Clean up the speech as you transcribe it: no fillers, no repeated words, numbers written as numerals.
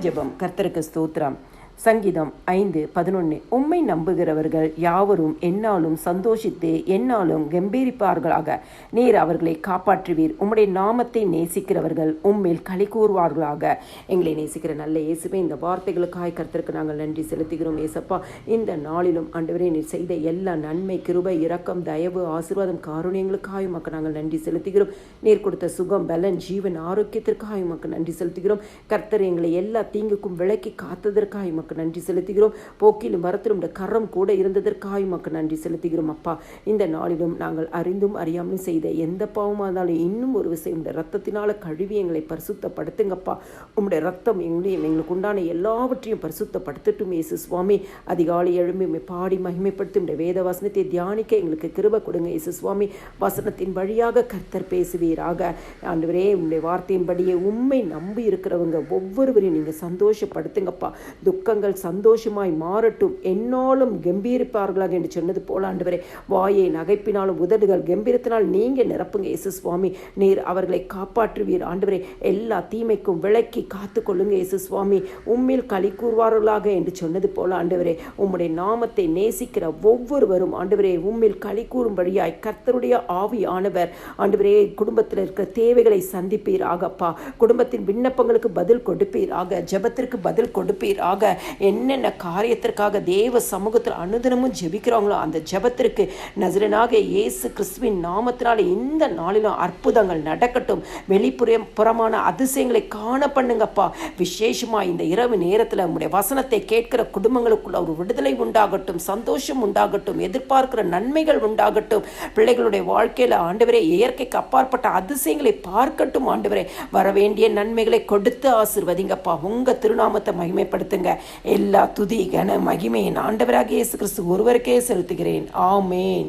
ஜெபம். கர்த்தருக்கு ஸ்தோத்திரம். சங்கீதம் 5:11. உம்மை நம்புகிறவர்கள் யாவரும் என்னாலும் சந்தோஷித்து என்னாலும் கம்பீரிப்பார்களாக. நீர் அவர்களை காப்பாற்றுவீர். உம்முடைய நாமத்தை நேசிக்கிறவர்கள் உம்மில் களி கூறுவார்களாக. எங்களை நேசிக்கிற நல்ல இயேசுவே, இந்த வார்த்தைகளுக்காய் கர்த்தருக்கு நாங்கள் நன்றி செலுத்துகிறோம். ஏசப்பா, இந்த நாளிலும் ஆண்டவரே நீர் செய்த எல்லா நன்மை, கிருபை, இரக்கம், தயவு, ஆசீர்வாதம், காருண்யங்களுக்காய் உமக்கு நாங்கள் நன்றி செலுத்துகிறோம். நீர் கொடுத்த சுகம், பலன், ஜீவன், ஆரோக்கியத்திற்காக உமக்கு நன்றி செலுத்துகிறோம். கர்த்தர் எங்களை எல்லா தீங்குக்கும் விலக்கி காத்ததற்காக உமக்கு நன்றி செலுத்துகிறோம். போக்கிலும் வரத்திலும் கரம் கூட இருந்ததற்காக உமக்கு நன்றி செலுத்துகிறோம். அப்பா, இந்த நாளிலும் நாங்கள் அறிந்தும் அறியாமலும் செய்த எந்த பாவமாக இருந்தாலும் இன்னும் ஒரு விஷயம், உடைய ரத்தத்தினால கழுவி எங்களை பரிசுத்தப்படுத்துங்கப்பா. உம்முடைய ரத்தம் எங்களுக்கு உண்டான எல்லாவற்றையும் பரிசுத்தப்படுத்தட்டும். இயேசு சுவாமி, அதிகாலை எழும்பி பாடி மகிமைப்படுத்தும் வேத வசனத்தை தியானிக்க எங்களுக்கு கிருபை கொடுங்க. இயேசு சுவாமி, வசனத்தின் வழியாக கர்த்தர் பேசுவீராக. ஆண்டவரே, உம்முடைய வார்த்தையின்படியே உண்மை நம்பி இருக்கிறவங்க ஒவ்வொருவரையும் நீங்கள் சந்தோஷப்படுத்துங்கப்பா. துக்கங்கள் சந்தோஷமாய் மாறட்டும், என்னாலும் கம்பீரிப்பார்களாக என்று சொன்னது போல ஆண்டவரே, வாயை நகைப்பினாலும் உதடுகள் கம்பீரத்தினால் நீங்க நிரப்புங்க. இயேசு சுவாமி, நீர் அவர்களை காப்பாற்றுவீர். ஆண்டவரே, எல்லா தீமைக்கும் விலக்கி காத்து கொள்ளுங்க. இயேசு சுவாமி, உம்மில் களி கூறுவார்களாக என்று சொன்னது போல ஆண்டவரே, உம்முடைய நாமத்தை நேசிக்கிற ஒவ்வொருவரும் ஆண்டவரே உம்மில் களி கூறும்படியாய் கர்த்தருடைய ஆவியானவர் ஆண்டவரே குடும்பத்தில் இருக்கிற தேவைகளை சந்திப்பீராகப்பா. குடும்பத்தின் விண்ணப்பங்களுக்கு பதில் கொடுப்பீராக. ஜெபத்திற்கு பதில் கொடுப்பீராக. என்னென்ன காரியத்திற்காக தேவ சமூகத்தில் அனுதினமும் ஜெபிக்கிறாங்களோ அந்த ஜெபத்திற்கு நசரேயனாக இயேசு கிறிஸ்துவின் நாமத்தினால இந்த நாளிலும் அற்புதங்கள் நடக்கட்டும். வெளிப்புறமான அதிசயங்களை காண பண்ணுங்கப்பா. விசேஷமா இந்த இரவு நேரத்தில் உம்முடைய வசனத்தை கேட்கிற குடும்பங்களுக்குள்ள ஒரு விடுதலை உண்டாகட்டும், சந்தோஷம் உண்டாகட்டும், எதிர்பார்க்கிற நன்மைகள் உண்டாகட்டும். பிள்ளைகளுடைய வாழ்க்கையில ஆண்டவரே இயற்கைக்கு அப்பாற்பட்ட அதிசயங்களை பார்க்கட்டும். ஆண்டவரே, வரவேண்டிய நன்மைகளை கொடுத்து ஆசீர்வதிங்கப்பா. உங்க திருநாமத்தை மகிமைப்படுத்துங்க. எல்லா துதி கன மகிமையின் ஆண்டவராகிய இயேசு கிறிஸ்து ஒருவருக்கே செலுத்துகிறேன். ஆமேன்.